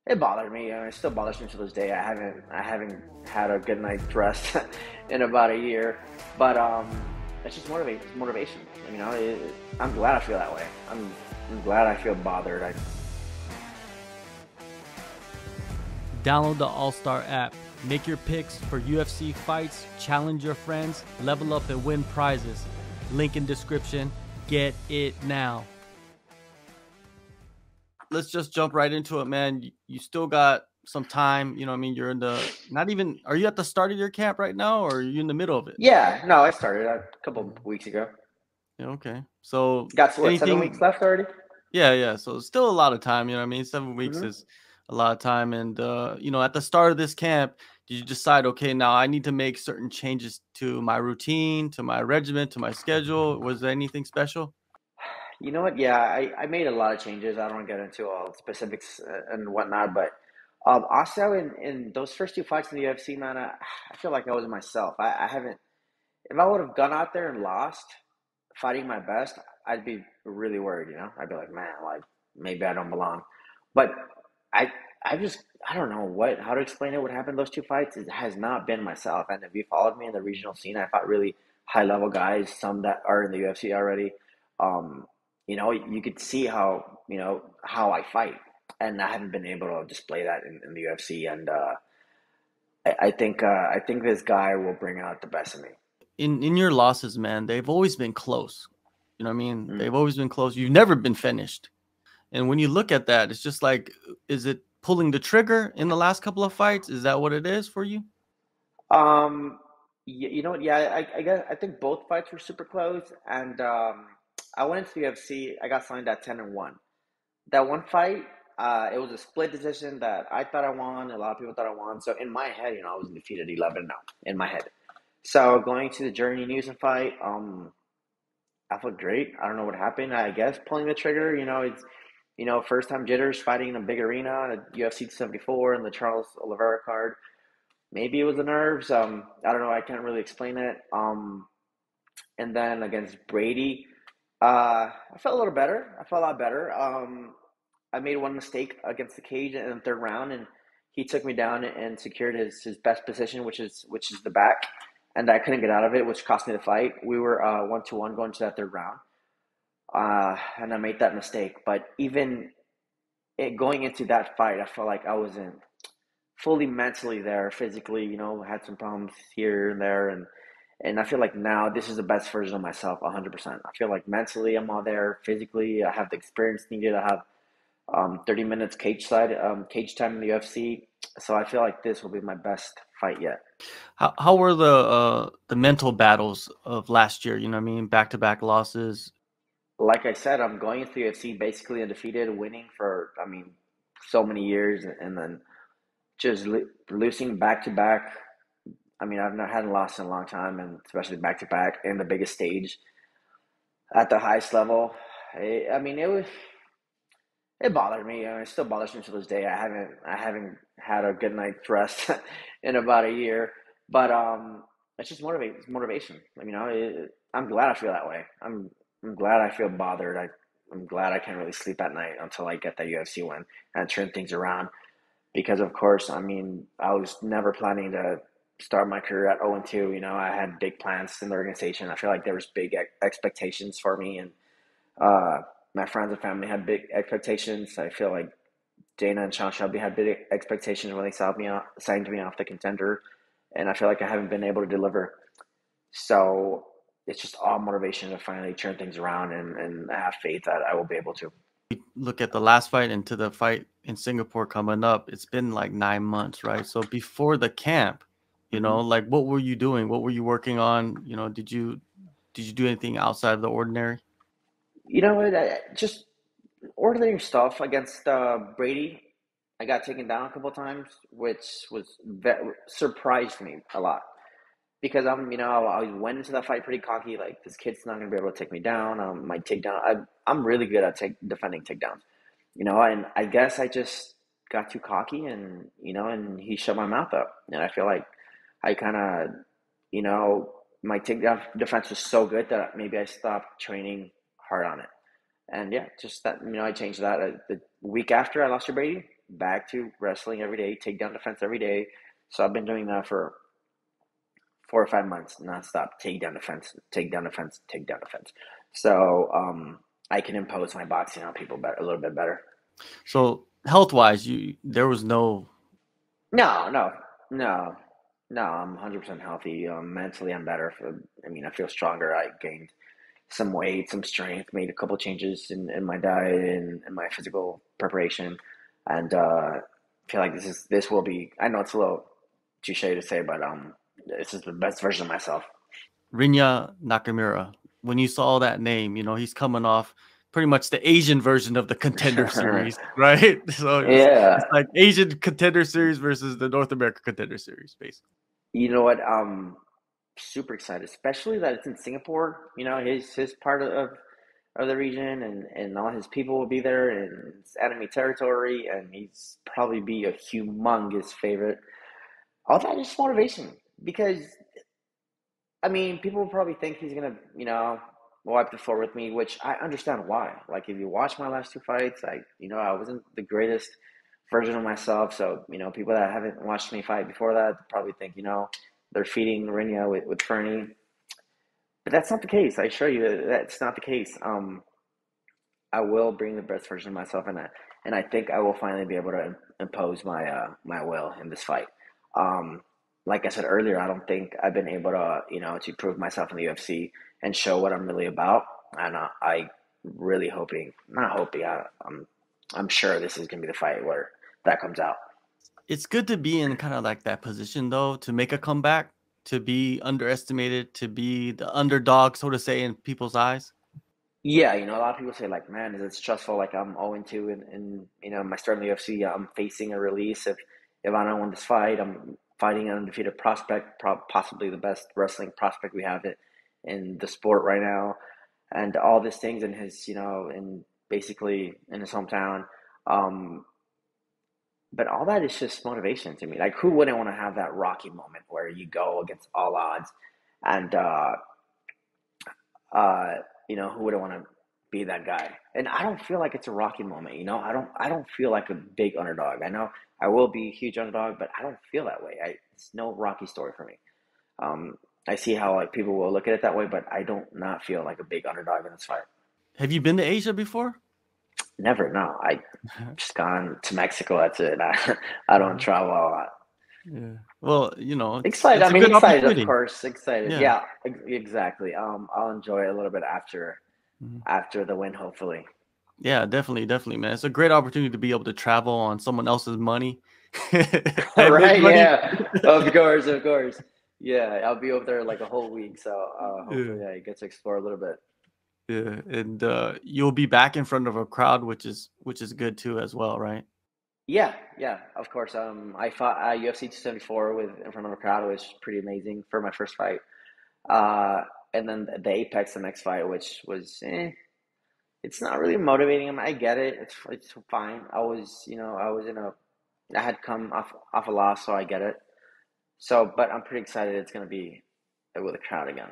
it bothered me. It still bothers me to this day. I haven't had a good night's rest in about a year, but it's just motivation. I'm glad I feel that way. I'm glad I feel bothered. Download the AllStar app. Make your picks for UFC fights, challenge your friends, level up and win prizes. Link in description. Get it now. Let's just jump right into it, man. You still got some time. You know what I mean? You're in the, not even, are you at the start of your camp right now or are you in the middle of it? Yeah, no, I started a couple of weeks ago. Yeah, okay. So Got what, 7 weeks anything, left already? yeah. So it's still a lot of time. You know what I mean? 7 weeks Hmm. is a lot of time. And, at the start of this camp, did you decide, okay, now I need to make certain changes to my routine, to my regimen, to my schedule? Was there anything special? You know what? Yeah, I made a lot of changes. I don't want to get into all specifics and whatnot, but also in those first two fights in the UFC, man, I feel like I wasn't myself. I haven't. If I would have gone out there and lost, fighting my best, I'd be really worried. I'd be like, man, like maybe I don't belong. But I, I don't know how to explain it. What happened those two fights? It has not been myself. And if you followed me in the regional scene, I fought really high level guys, some that are in the UFC already. Um, you could see how I fight, and I haven't been able to display that in the UFC. And I think this guy will bring out the best in me. In your losses, man, they've always been close. You know what I mean? Mm. They've always been close. You've never been finished. And when you look at that, it's just like, is it pulling the trigger in the last couple of fights? Is that what it is for you? Um, you know what? Yeah, I guess I think both fights were super close, and I went into the UFC. I got signed at 10-1. That one fight, it was a split decision that I thought I won. A lot of people thought I won. So in my head, I was defeated 11 now in my head. So going to the Journey News fight, I felt great. I don't know what happened. I guess pulling the trigger. It's first time jitters fighting in a big arena, the UFC 74 and the Charles Oliveira card. Maybe it was the nerves. I don't know. I can't really explain it. And then against Brady, I felt a little better. I felt a lot better. I made one mistake against the cage in the third round, and he took me down and secured his best position, which is the back, and I couldn't get out of it, which cost me the fight. We were 1-1 going to that third round, and I made that mistake. But even going into that fight, I felt like I wasn't fully mentally there. Physically, had some problems here and there, and I feel like now this is the best version of myself, 100%. I feel like mentally I'm all there. Physically, I have the experience needed. I have 30 minutes cage time in the UFC. So I feel like this will be my best fight yet. How were the mental battles of last year? You know what I mean? Back to back losses. Like I said, I'm going into the UFC basically undefeated, winning for so many years, and then just losing back to back. I've not had a loss in a long time, and especially back to back in the biggest stage at the highest level. It bothered me. It still bothers me to this day. I haven't had a good night's rest in about a year, but it's just motivation. I'm glad I feel that way. I'm glad I feel bothered. I'm glad I can't really sleep at night until I get that UFC win and turn things around. Because of course, I was never planning to start my career at 0-2. I had big plans in the organization. I feel like there was big expectations for me, and uh, my friends and family had big expectations. I feel like Dana and Sean Shelby had big expectations when they signed me off the contender, and I feel like I haven't been able to deliver. So it's just all motivation to finally turn things around, and I have faith that I will be able to. Look at the last fight and to the fight in Singapore coming up. It's been like 9 months, right? So before the camp, Hmm. like what were you doing? What were you working on? Did you do anything outside of the ordinary? You know what? Just ordinary stuff against Brady. I got taken down a couple times, which surprised me a lot because I went into that fight pretty cocky. Like this kid's not gonna be able to take me down. My takedown, I'm really good at defending takedowns. And I guess I just got too cocky, and he shut my mouth up. And I feel like I kind of, you know, my takedown defense was so good that maybe I stopped training hard on it. And yeah, just that, I changed that the week after I lost to Brady. back to wrestling every day, takedown defense every day. So I've been doing that for 4 or 5 months nonstop. Takedown defense, takedown defense, takedown defense. So I can impose my boxing on people better, a little bit better. So health wise, there was no. No, no, no, no. I'm 100% healthy. Mentally, I'm better. I mean, I feel stronger. I gained some weight, some strength, made a couple changes in my diet and my physical preparation, and I feel like this will be. I know it's a little cliche to say, but this is the best version of myself. Rinya Nakamura. When you saw that name, he's coming off pretty much the Asian version of the Contender Series, right? So it's Yeah, like Asian Contender Series versus the North America Contender Series, basically. you know what? Super excited, especially that it's in Singapore. His part of the region, and all his people will be there, and it's enemy territory, and he's probably be a humongous favorite. All that is motivation because I mean, people will probably think he's gonna, wipe the floor with me, which I understand why. Like, if you watch my last two fights, I wasn't the greatest version of myself. So, people that haven't watched me fight before that probably think, they're feeding Rinya with Fernie. But that's not the case. I assure you that that's not the case. I will bring the best version of myself, and I think I will finally be able to impose my will in this fight. Um, like I said earlier, I don't think I've been able to to prove myself in the UFC and show what I'm really about. And I really hoping, not hoping, I'm sure this is gonna be the fight where that comes out. It's good to be in kind of like that position, though, to make a comeback, to be underestimated, to be the underdog, so to say, in people's eyes. Yeah, a lot of people say like, man, is it stressful? Like I'm 0-2 in my start in the UFC. I'm facing a release. If I don't win this fight, I'm fighting an undefeated prospect, possibly the best wrestling prospect we have in the sport right now, and all these things in his, in basically in his hometown. Um, but all that is just motivation to me. Like, who wouldn't want to have that Rocky moment where you go against all odds, and uh, who wouldn't want to be that guy? And I don't feel like it's a Rocky moment. I don't feel like a big underdog. I know I will be a huge underdog, but I don't feel that way. It's no Rocky story for me. Um, I see how like people will look at it that way, but I don't not feel like a big underdog in this fight. Have you been to Asia before? Never. No. I just gone to Mexico. That's it. I don't travel a lot. Yeah. Well, Excited. I it's a mean, good excited, of opportunity. course. Excited. Yeah. Yeah, exactly. I'll enjoy it a little bit after Mhm. after the win, hopefully. Yeah, definitely, man. It's a great opportunity to be able to travel on someone else's money All and make right. money. Yeah. Of course. Of course. Yeah. I'll be over there like a whole week, so Yeah. hopefully I get to explore a little bit. Yeah, and you'll be back in front of a crowd, which is good too as well, right? Yeah. Yeah. Of course. I fought UFC 274 with in front of a crowd, which was pretty amazing for my first fight. Uh, and then the Apex, the next fight, which was it's not really motivating him. I get it. It's fine. I had come off a loss, so I get it. So, but I'm pretty excited. It's gonna be with a crowd again.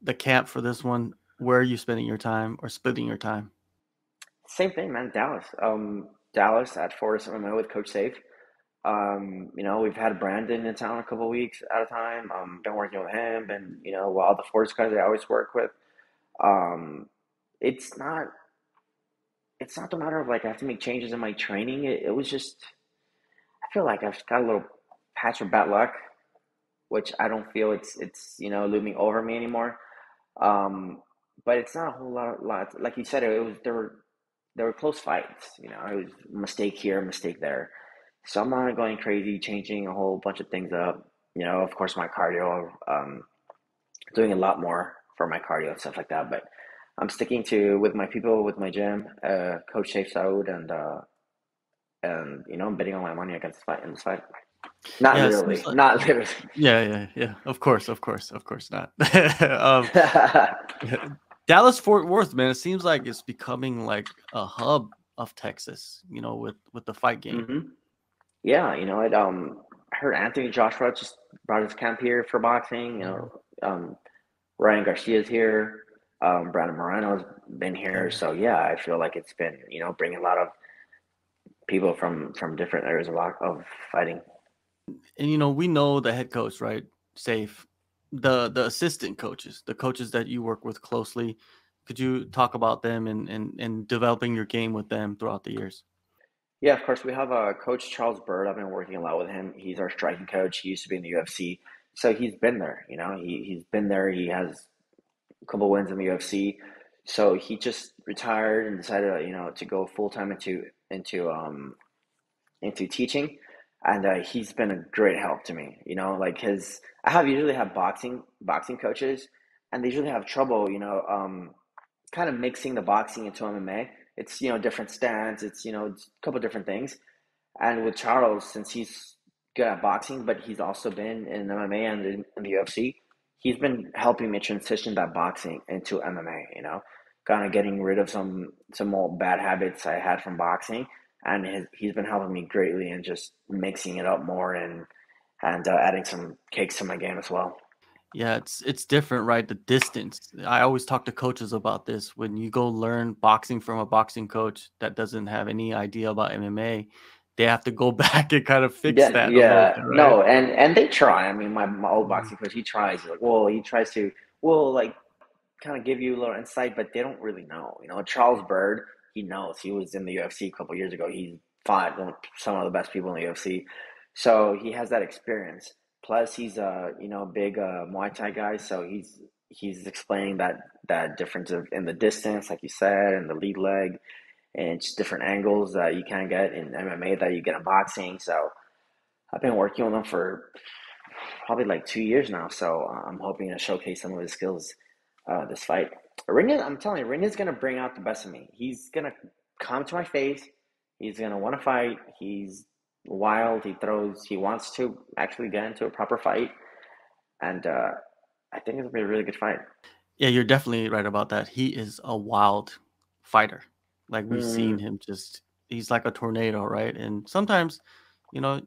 The camp for this one, where are you spending your time or splitting your time? Same thing, man. Dallas. Dallas at Fortis MMA with Coach Safe. We've had Brandon in town a couple weeks at a time. Been working with him, and while the Fortis guys I always work with. Um, it's not. It's not the matter of like I have to make changes in my training. It was just I feel like I've got a little patch of bad luck, which I don't feel it's looming over me anymore. Um, but it's not a whole lot. Like you said, it was there were close fights. It was mistake here, mistake there. So I'm not going crazy, changing a whole bunch of things up. Of course, my cardio, doing a lot more for my cardio and stuff like that. But I'm sticking to with my people, with my gym, Coach Shafe Saud, and I'm betting all my money against this fight in this fight. Not Yeah, it seems literally, like. not literally. Yeah. Of course not. um, Dallas Fort Worth, man. It seems like it's becoming like a hub of Texas. With the fight game. hmm Yeah, I heard Anthony Joshua just brought his camp here for boxing. Ryan Garcia's here. Brandon Moreno's been here. Yeah. So yeah, I feel like it's been, bringing a lot of people from different areas of fighting. And we know the head coach, right? Safe. The assistant coaches, the coaches that you work with closely. Could you talk about them and developing your game with them throughout the years? Yeah, of course. We have Coach Charles Byrd. I've been working a lot with him. He's our striking coach. He used to be in the UFC, so he's been there. He's been there. He has a couple wins in the UFC. So he just retired and decided, to go full time into teaching, and he's been a great help to me. Like his, usually have boxing coaches, and they usually have trouble, kind of mixing the boxing into MMA. It's different stance. It's a couple different things. And with Charles, since he's good at boxing, but he's also been in MMA and in the UFC, he's been helping me transition that boxing into MMA. Kind of getting rid of some old bad habits I had from boxing, and he's been helping me greatly and just mixing it up more and adding some kicks to my game as well. Yeah, it's different, right? The distance. I always talk to coaches about this. When you go learn boxing from a boxing coach that doesn't have any idea about MMA, they have to go back and kind of fix Yeah, that a little yeah, bit, right? no, and they try. I mean, my old Mhm. boxing coach, he tries. Like, well, he tries to, well, like kind of give you a little insight, but they don't really know. Charles Byrd, he knows. He was in the UFC a couple years ago. He fought some of the best people in the UFC, so he has that experience. Plus, he's a big Muay Thai guy, so he's explaining that difference in the distance, like you said, and the lead leg, and just different angles that you can't get in MMA that you get in boxing. So I've been working on them for probably like 2 years now. So I'm hoping to showcase some of his skills this fight. Rinya, I'm telling you, Rinya's gonna bring out the best of me. He's gonna come to my face. He's gonna want to fight. He's wild. He throws. He wants to actually get into a proper fight, and I think it's gonna be a really good fight. Yeah, you're definitely right about that. He is a wild fighter. Like we've seen Mm, him he's like a tornado, right? And sometimes, you know,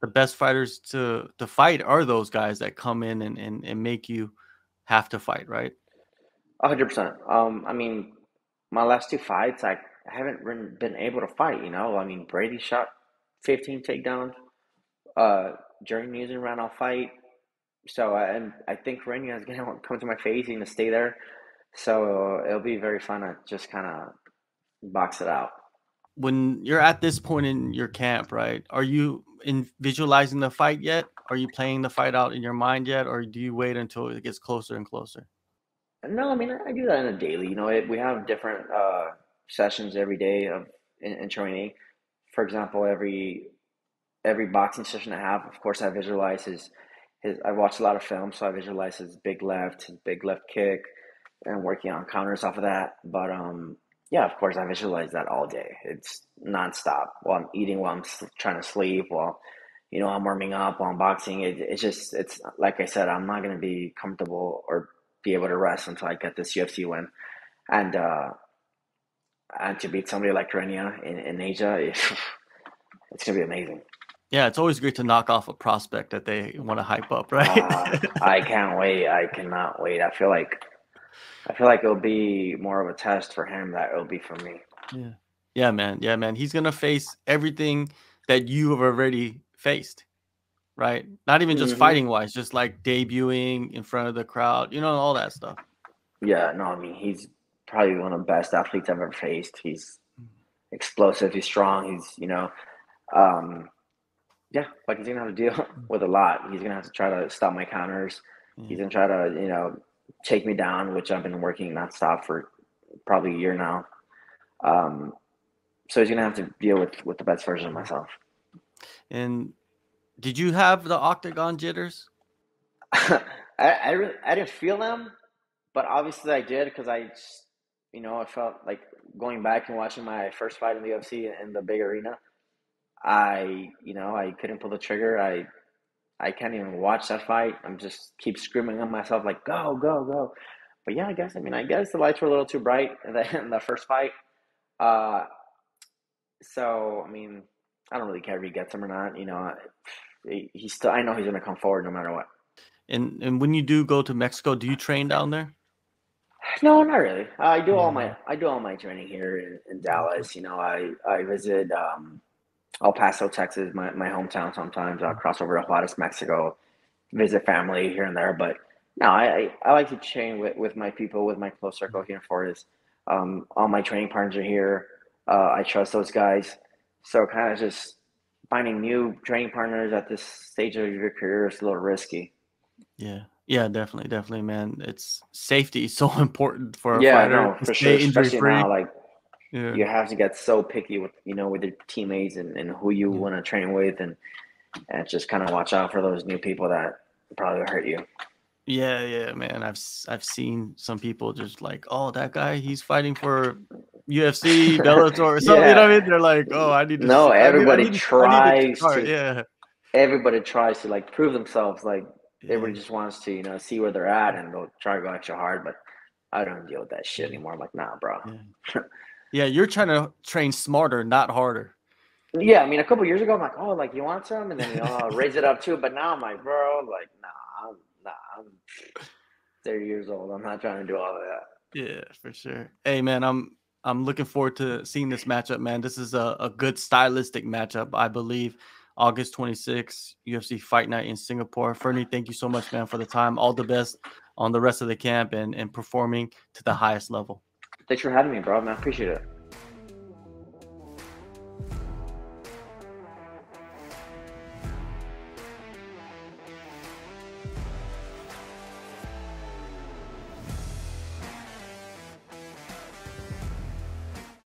the best fighters to fight are those guys that come in and make you have to fight, right? 100%. I mean, my last two fights, I haven't been able to fight. I mean, Brady shot 15 takedowns uh, during the using round. I'll fight. So and I think Rinya is gonna come to my face. He's gonna stay there. So it'll be very fun to just kind of box it out. When you're at this point in your camp, right? Are you in visualizing the fight yet? Are you playing the fight out in your mind yet, or do you wait until it gets closer and closer? No, I mean I do that on a daily. We have different sessions every day in training. For example, every boxing session I have, of course, I visualize his. I watch a lot of films, so I visualize his big left kick, and working on counters off of that. But yeah, of course, I visualize that all day. It's nonstop while I'm eating, while I'm trying to sleep, while I'm warming up, while I'm boxing. It's like I said, I'm not gonna be comfortable or be able to rest until I get this UFC win, and uh, and to beat somebody like Renia in Asia, it's gonna be amazing. Yeah, it's always great to knock off a prospect that they want to hype up, right? I can't wait. I cannot wait. I feel like it'll be more of a test for him that it'll be for me. Yeah. Yeah, man. Yeah, man. He's gonna face everything that you have already faced, right? Not even just Hmm. fighting wise, just like debuting in front of the crowd, all that stuff. Yeah, no, I mean he's probably one of the best athletes I've ever faced. He's explosive. He's strong. Um, yeah, like he's gonna have to deal with a lot. He's gonna have to try to stop my counters. Yeah. He's gonna try to, take me down, which I've been working nonstop for probably a year now. Um, so he's gonna have to deal with the best version of myself. And did you have the octagon jitters? I didn't feel them, but obviously I did because I felt like going back and watching my first fight in the UFC in the big arena. I couldn't pull the trigger. I can't even watch that fight. I'm just keep screaming at myself like, go, go, go. But yeah, I guess the lights were a little too bright in the first fight. Uh, so I mean, I don't really care if he gets him or not. He's still. I know he's gonna come forward no matter what. And when you do go to Mexico, do you train down there? No, not really. I do all Yeah. my I do all my training here in Okay. Dallas. I visit. El Paso, Texas, my hometown. Sometimes I'll cross over to Juarez, Mexico, visit family here and there. But no, I like to train with my people, with my close circle here in Florida. All my training partners are here. I trust those guys. So kind of just finding new training partners at this stage of your career is a little risky. Yeah. Yeah, definitely, definitely, man. It's safety is so important for a Yeah, fighter no, to for sure. stay injury Especially free. now, like Yeah. you have to get so picky with with your teammates and who you Yeah. want to train with, and just kind of watch out for those new people that probably hurt you. Yeah, yeah, man. I've seen some people just like, oh, that guy, he's fighting for UFC, Bellator, or something. You know what I mean? Yeah. They're like, oh, I need to, No, I need to start. Yeah, everybody tries to like prove themselves. Like yeah, everybody just wants to, see where they're at and they'll try to go extra hard. But I don't deal with that shit yeah, anymore. I'm like, nah, bro. yeah. Yeah, you're trying to train smarter, not harder. Yeah, I mean, a couple years ago, I'm like, oh, like you want some, and then I'll raise it up too. But now I'm like, bro, like, I'm 30 years old. I'm not trying to do all of that. Yeah, for sure. Hey, man, I'm looking forward to seeing this matchup, man. This is a good stylistic matchup, I believe. August 26th, UFC Fight Night in Singapore. Fernie, thank you so much, man, for the time. All the best on the rest of the camp and performing to the highest level. Thanks for having me, bro. Man, I appreciate it.